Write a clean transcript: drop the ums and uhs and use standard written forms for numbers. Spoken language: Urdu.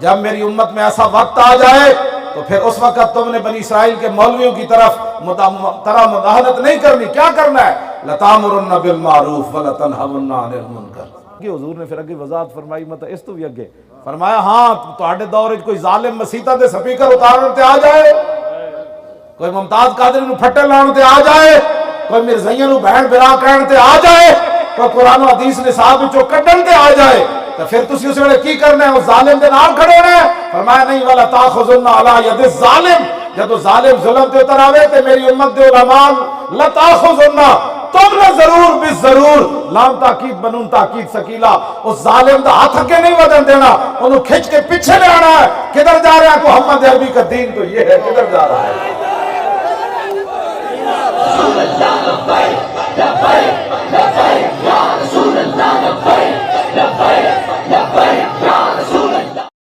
جب میری امت میں ایسا وقت آ جائے تو پھر اس وقت تم نے بنی اسرائیل کے مولویوں کی طرف طرح مداحنت نہیں کرنی. کیا کرنا ہے؟ لَتَأْمُرُنَّ بِالْمَعْرُوفِ وَلَتَنْهَوْنَ عَنِ الْمُنْكَرِ. کہ حضور نے پھر اگے وضاحت فرمائی، مطلب اس تو بھی اگے فرمایا ہاں تہاڈے دور وچ کوئی ظالم مسیطا دے سپیکر اتارن تے آ جائے، کوئی ممتاز قادری نو پھٹے لاؤن تے آ جائے، کوئی مرزائیاں نو بہن برا کہن تے آ جائے، کوئی قرآن و حدیث نصاب وچوں کڈن تے آ جائے، تو پھر تسی اس ویلے کی کرنا ہے؟ اس ظالم دے نال کھڑے ہونا ہے. فرمایا نہیں، وَلَا تَأْخُذُنَّ عَلَىٰ يَدِ الظَّالِمِ. جب ظالم ظلم تے اتر آوے تے میری امت دے علماء لَتَأْخُذُنَّ، تم نے ضرور بھی ضرور، لام تاکید بنون تاکید سکیلا، اس ظالم دا ہاتھ اگے نہیں ودن دینا، انہوں کھچ کے پیچھے لے آنا ہے. کدھر جا رہے ہیں؟ محمد عربی کا دین تو یہ ہے، کدھر جا رہا ہے؟ رسول اللہ لبیک لبیک لبیک یا رسول اللہ لبیک.